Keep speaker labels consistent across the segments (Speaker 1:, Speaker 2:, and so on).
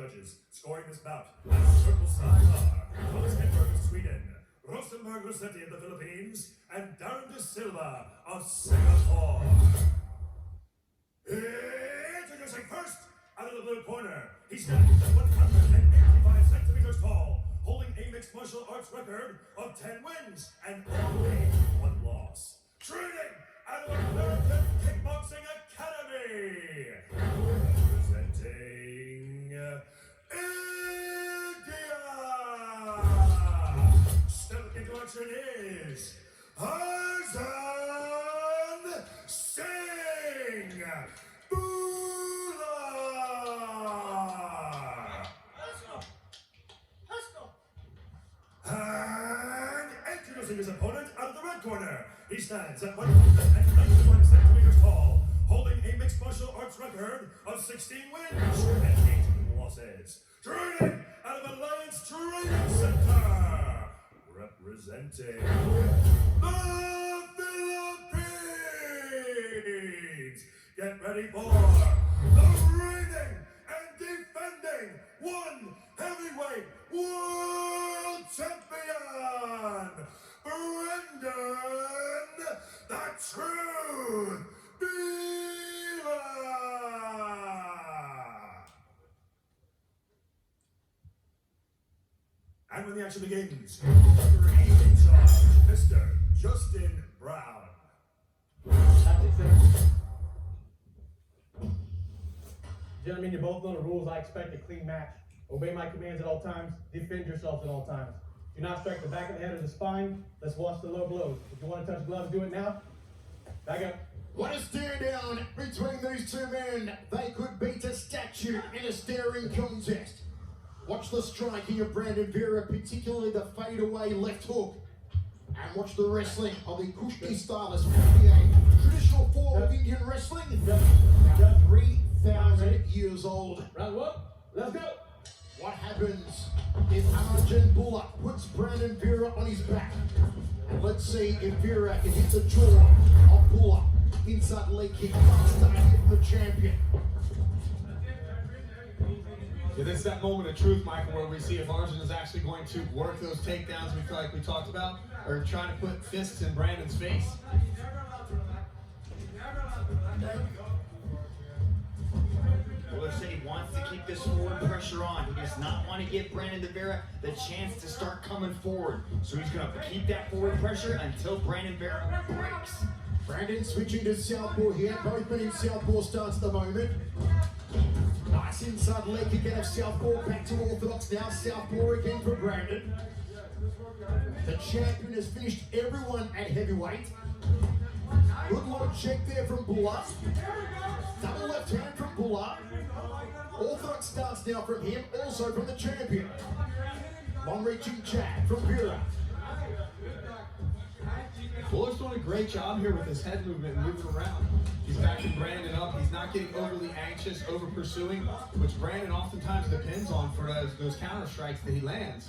Speaker 1: judges. Scoring this bout, at the purple side are Thomas Hedberg of Sweden, Rosenberg Rossetti of the Philippines, and Darren De Silva of Singapore. Introducing first, out of the blue corner, he stands at 185 centimeters tall, holding a mixed martial arts record of 10 wins and only 1 loss. Training out of American Kickboxing Academy, representing India. Step into action is Harzan Singh Bhullar. Let's go. And introducing his opponent out of the red corner, he stands at 191 centimeters tall, holding a mixed martial arts record of 16 wins and 18 losses. Training out of Alliance Training Center, representing the Philippines. Get ready for the reigning and defending one heavyweight world champion, Brendan the Truth Vera. And when the action begins, referee in charge, Mr. Justin Brown.
Speaker 2: Gentlemen, you both know the rules. I expect a clean match. Obey my commands at all times. Defend yourselves at all times. Do not strike the back of the head or the spine. Let's watch the low blows. If you want to touch gloves, do it now. Back up.
Speaker 3: What a stare down between these two men. They could beat a statue in a staring contest. Watch the striking of Brandon Vera, particularly the fadeaway left hook. And watch the wrestling of the Kushti stylist, a traditional form of Indian wrestling, now 3,000 years old.
Speaker 2: Round one, let's go.
Speaker 3: What happens if Arjun Bhullar puts Brandon Vera on his back? And let's see if Vera can hit the jaw of Bhullar. Inside leg kick, start here from the champion.
Speaker 4: Yeah, this is that moment of truth, Michael, where we see if Arjun is actually going to work those takedowns we feel like we talked about, or trying to put fists in Brandon's face.
Speaker 5: Bhullar said he wants to keep this forward pressure on. He does not want to give Brandon Vera the chance to start coming forward. So he's going to keep that forward pressure until Brandon Vera breaks.
Speaker 3: Brandon switching to southpaw here. Both men in southpaw stance at the moment. Nice inside leg kick out of southpaw. Back to orthodox now. Southpaw again for Brandon. The champion has finished everyone at heavyweight. Good low check there from Bhullar. Double left hand from Bhullar. Orthodox stance now from him, also from the champion. Long reaching jab from Vera.
Speaker 4: Bhullar's doing a great job here with his head movement and moving around. He's backing Brandon up. He's not getting overly anxious, over pursuing, which Brandon oftentimes depends on for those counter strikes that he lands.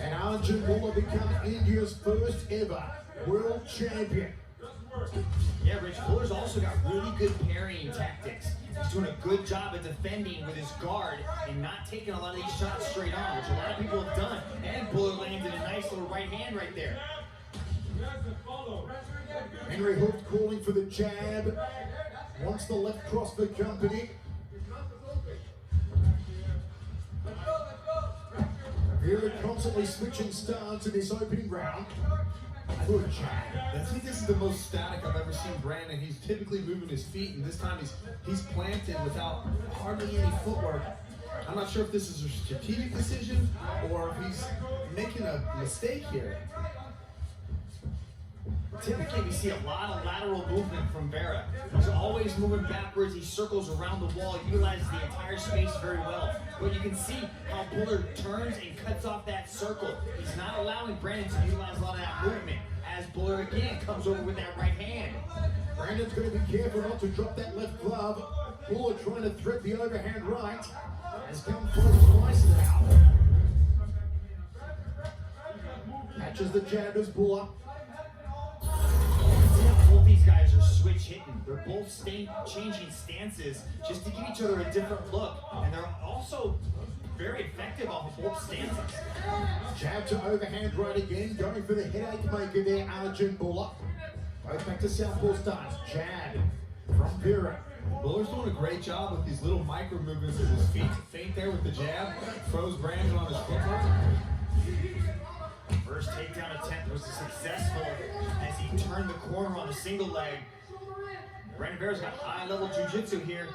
Speaker 3: And Arjun Bhullar become India's first ever world champion.
Speaker 5: Yeah, Rich, Bhullar's also got really good parrying tactics. He's doing a good job at defending with his guard and not taking a lot of these shots straight on, which a lot of people have done. And Bhullar landed a nice little right hand right there.
Speaker 3: Henry Hooft calling for the jab. Wants the left cross for company. Vera constantly switching stance in this opening round. Good jab.
Speaker 4: I think this is the most static I've ever seen Brandon. He's typically moving his feet, and this time he's planted without hardly any footwork. I'm not sure if this is a strategic decision or if he's making a mistake here.
Speaker 5: Typically, we see a lot of lateral movement from Vera. He's always moving backwards. He circles around the wall, utilizes the entire space very well. But you can see how Bhullar turns and cuts off that circle. He's not allowing Brandon to utilize a lot of that movement, as Bhullar again comes over with that right hand.
Speaker 3: Brandon's going to be careful not to drop that left glove. Bhullar trying to thread the overhand right. Has come close twice now. Catches the jab as Bhullar.
Speaker 5: Both these guys are switch hitting. They're both changing stances just to give each other a different look. And they're also very effective off of both stances.
Speaker 3: Jab to overhand right again, going for the headache maker there, Arjun Bhullar. Both back to southpaw stance. Jab from Vera.
Speaker 4: Bullar's doing a great job with these little micro movements of his feet. Feint there with the jab, throws Brandon on his footwork.
Speaker 5: First takedown attempt was successful as he turned the corner on the single leg. Brandon Vera's got high-level jiu-jitsu here.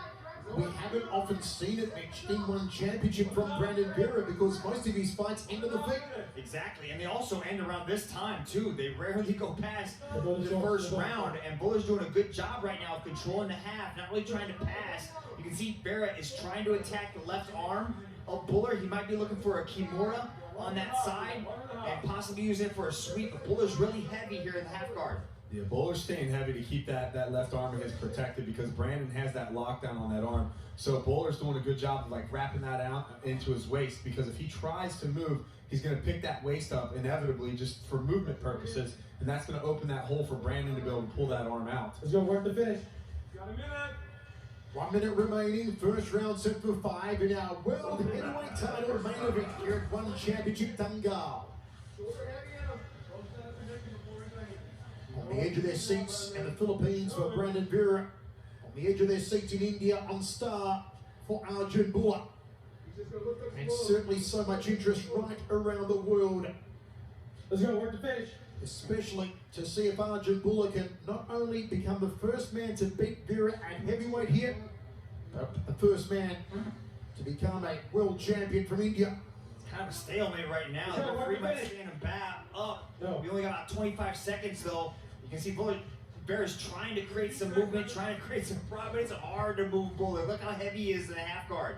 Speaker 3: We haven't often seen it, Mitch, in one championship from Brandon Vera because most of his fights end on the feet.
Speaker 5: Exactly, and they also end around this time too. They rarely go past the first round, and Bhullar's doing a good job right now of controlling the half, not really trying to pass. You can see Vera is trying to attack the left arm of Bhullar. He might be looking for a Kimura on that side and possibly use it for a sweep, but Bhullar's really heavy here in the half guard.
Speaker 4: Yeah, Bullar's staying heavy to keep that left arm of his protected because Brandon has that lockdown on that arm. So Bullar's doing a good job of like wrapping that out into his waist because if he tries to move, he's going to pick that waist up inevitably just for movement purposes, and that's going to open that hole for Brandon to be able to pull that arm out.
Speaker 2: Let's go work the finish.
Speaker 3: 1 minute remaining, first round set for 5 in our world heavyweight title main event here at One Championship Dangal. On the edge of their seats in the Philippines for Brandon Vera. On the edge of their seats in India on Star for Arjun Bhullar. And certainly so much interest right around the world.
Speaker 2: Let's go work the finish.
Speaker 3: Especially to see if Arjun Bhullar can not only become the first man to beat Vera at heavyweight here, but the first man to become a world champion from India.
Speaker 5: Kind of a stalemate right now. The referee might stand him back up.
Speaker 2: No.
Speaker 5: We only got about 25 seconds though. You can see Vera's trying to create some movement, trying to create some progress, but it's hard to move Bhullar. Look how heavy he is in the half guard.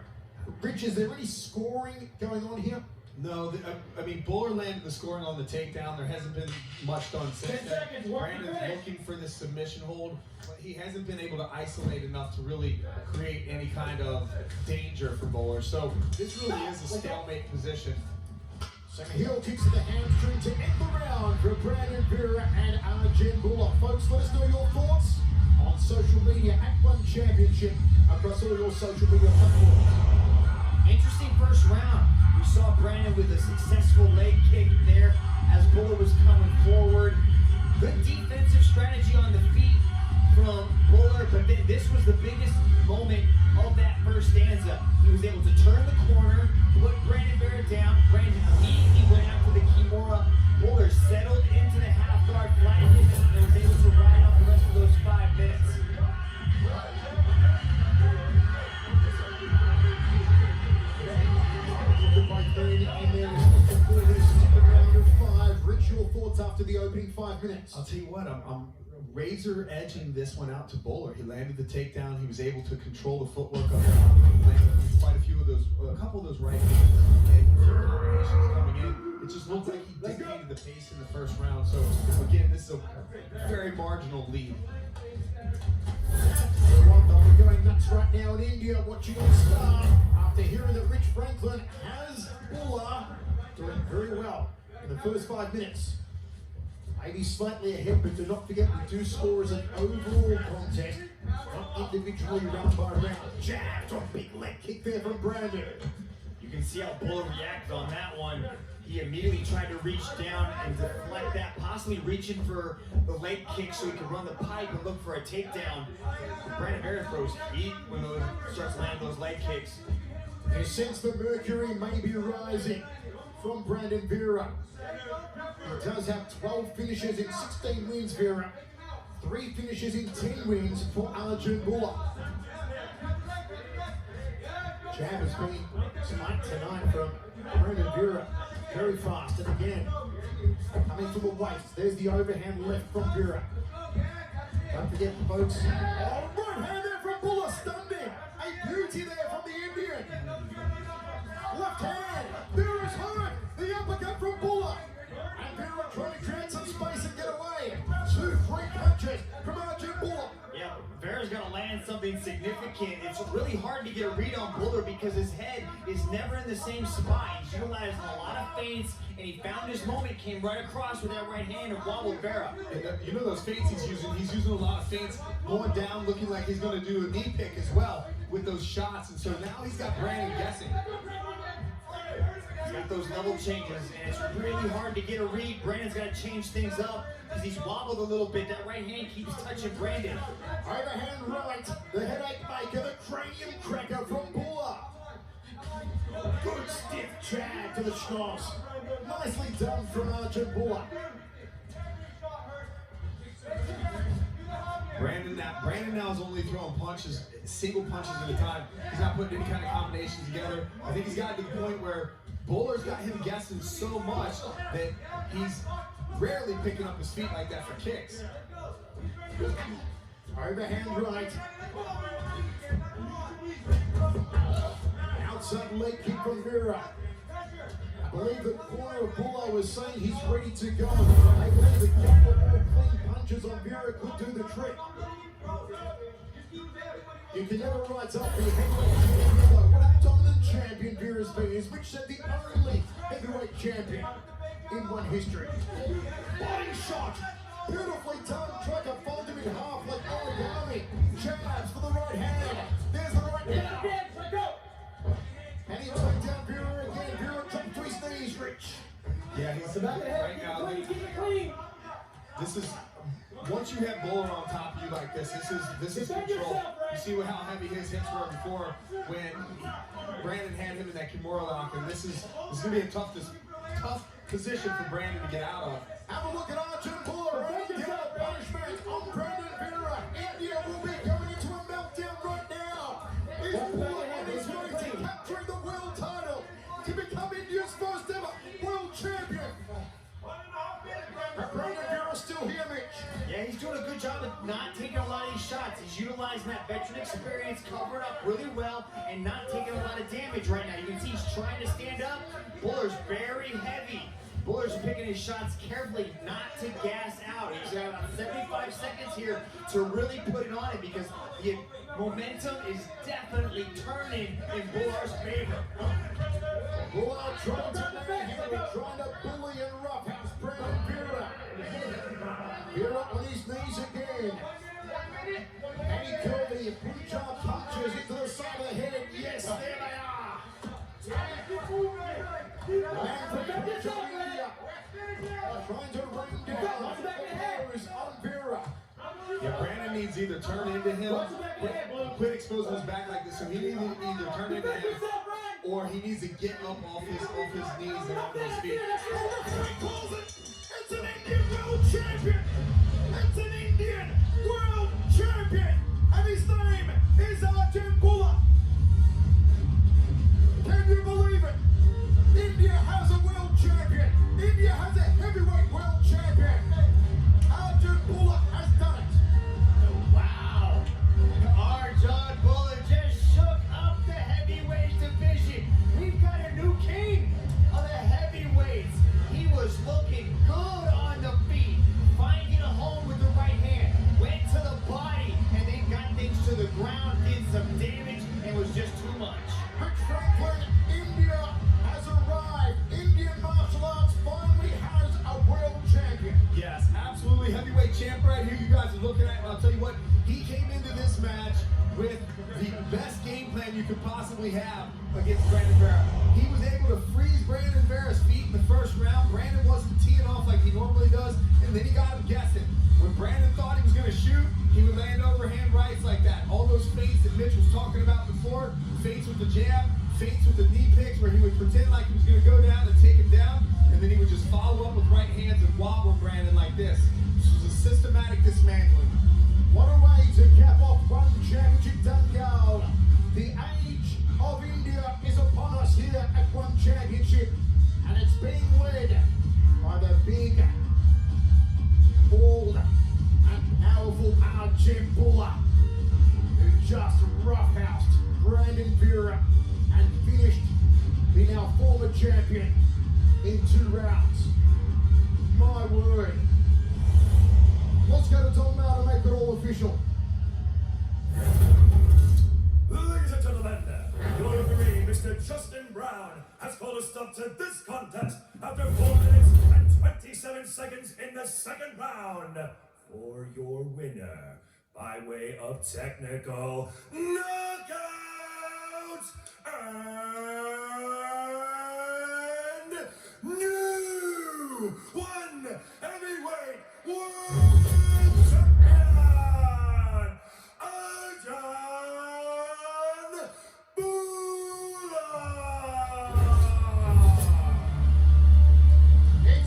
Speaker 3: Rich, is there any scoring going on here?
Speaker 4: No, I mean, Bhullar landed the scoring on the takedown. There hasn't been much done since
Speaker 2: 10
Speaker 4: then.
Speaker 2: seconds, work the
Speaker 4: Brandon's
Speaker 2: finish.
Speaker 4: looking for this submission hold, but he hasn't been able to isolate enough to really create any kind of danger for Bhullar. So this really is a stalemate position.
Speaker 3: Some heel kicks to the hamstring to end the round for Brandon Vera and Arjun Bhullar. Folks, let us know your thoughts on social media at One Championship across all your social media platforms.
Speaker 5: Interesting first round. We saw Brandon with a successful leg kick there as Bhullar was coming forward. Good defensive strategy on the feet from Bhullar, but then this was the biggest moment of that first stanza. He was able to turn the corner, put Brandon Vera down. Brandon immediately went after the Kimura. Bhullar settled into the half guard flat and was able to ride off the rest of those 5 minutes.
Speaker 3: Rich, your thoughts after the opening 5 minutes?
Speaker 4: I'll tell you what, I'm razor edging this one out to Bhullar. He landed the takedown. He was able to control the footwork of it. He landed quite a couple of those right combinations coming in. It just looked like he dictated the pace in the first round. So again, this is a very marginal lead.
Speaker 3: They'll be going nuts right now in India, watching on Star after hearing that Rich Franklin has Bhullar doing very well in the first 5 minutes. Maybe slightly ahead, but do not forget we do score as an overall contest, not individually round by round. Jab to a big leg kick there from Brandon.
Speaker 5: You can see how Bhullar reacted on that one. He immediately tried to reach down and deflect that, possibly reaching for the leg kick so he could run the pipe and look for a takedown. But Brandon Vera throws heat when he starts landing those leg kicks.
Speaker 3: You sense the mercury may be rising from Brandon Vera. He does have 12 finishes in 16 wins, Vera. 3 finishes in 10 wins for Arjun Bhullar. Jab has been smart tonight from Brandon Vera. Very fast, and again, coming to the waist. There's the overhand left from Vera. Don't forget, folks. Oh, right hand there from Bhullar, stunned him. A beauty there from the Indian. Left hand, Vera's hurt. The uppercut from Bhullar. And Vera trying to create some space and get away. 2 great punches from Arjun Bhullar.
Speaker 5: Yeah, Vera's got to land something something significant. It's really hard to get a read on Bhullar because his head is never in the same spot. He's utilizing a lot of feints, and he found his moment, came right across with that right hand and wobbled Vera.
Speaker 4: And you know those feints he's using a lot of feints, going down, looking like he's going to do a knee pick as well with those shots. And so now he's got Brandon guessing.
Speaker 5: He's got those level changes, and it's really hard to get a read. Brandon's got to change things up because he's wobbled a little bit. That right hand keeps touching Brandon.
Speaker 3: Overhand right, the headache maker, the cranium cracker from Bhullar. Good stiff jab to the schnoz. Nicely done from Arjun Bhullar.
Speaker 4: Brandon now is only throwing punches, single punches at a time. He's not putting any kind of combinations together. I think he's got to the point where Bhullar's got him guessing so much that he's rarely picking up his feet like that for kicks.
Speaker 3: Overhand right. Outside leg kick from Vera. I believe the corner of Bhullar was saying he's ready to go. I believe a couple more clean punches on Vera could do the trick. You can never write up the heavyweight champion. What a dominant champion Vera's been. Is Mitch said the only heavyweight champion in one history. Body shot. Beautifully done. Tried to fold him in half like origami. Jabs for the right hand. There's the right hand. And he took down Vera again. Vera dropped to his knees, Rich.
Speaker 4: Yeah, he's right now. This is once you have Bhullar on top of you like this is control. You see how heavy his hips were before when Brandon had him in that Kimura lock, and this is gonna be a tough position for Brandon to get out of.
Speaker 3: Have a look at Arjun Bhullar. India punishment on Brandon Vera. India will be going into a meltdown right now. Is Bhullar on his way to capturing the world title to become India's first ever world champion? But Brandon Vera's still here, Mitch.
Speaker 5: Yeah, he's doing a good job of not taking a lot of these shots. He's utilizing that veteran experience, covering up really well, and not taking a lot of damage right now. You can see he's trying to stand up. Bhullar's very heavy. Bhullar's picking his shots carefully, not to gas out. He's got about 75 seconds here to really put it on him because the momentum is definitely turning in Bhullar's favor.
Speaker 3: Bhullar trying to bully and roughhouse Brandon Vera. Vera on his knees again. And he curled the Punjab punches into the side of the head. Yes, there they are. And from India, trying to rain down the blows on Vera.
Speaker 4: Yeah, Brandon needs either turn into him, quit exposing his back like this, so he needs to either turn into him, or he needs to get up off his knees and onto his feet.
Speaker 3: He calls it. It's an Indian world champion. It's an Indian world champion. And his name is Arjun Bhullar. Can you believe it? India has a world champion. India has a heavyweight world champion. Arjun Bhullar has done it.
Speaker 5: Wow. Arjun Bhullar just shook up the heavyweight division. We've got a new king of the heavyweights. He was looking good on the feet, finding a home with the right hand, went to the body, and then got things to the ground, did some damage, and was just too much.
Speaker 3: Rick Franklin, India has arrived. Indian martial arts finally has a world champion.
Speaker 4: Yes, absolutely heavyweight champ right here. You guys are looking at, and I'll tell you what, he came into this match with the best game plan you could possibly have against Brandon Vera. He was able to freeze Brandon Vera's feet in the first round. Brandon wasn't teeing off like he normally does, and then he got him guessing. When Brandon thought he was going to shoot, he would land overhand rights like that. All those feints that Mitch was talking about before, feints with the jab, feints with the knee picks, where he would pretend like he was going to go down and take him down, and then he would just follow up with right hands and wobble Brandon like this. This was a systematic dismantling.
Speaker 3: What a way to cap off one championship Dangal. The age of India is upon us here at One Championship, and it's being led by the big, bold, and powerful Arjun Bhullar, who just roughhoused Brandon Vera and finished the now former champion in 2 rounds. My word. Let's go to Tom now to make it all official.
Speaker 1: Ladies and gentlemen, your referee, Mr. Justin Brown, has called a stop to this contest after 4 minutes and 27 seconds in the second round for your winner by way of technical knockout and new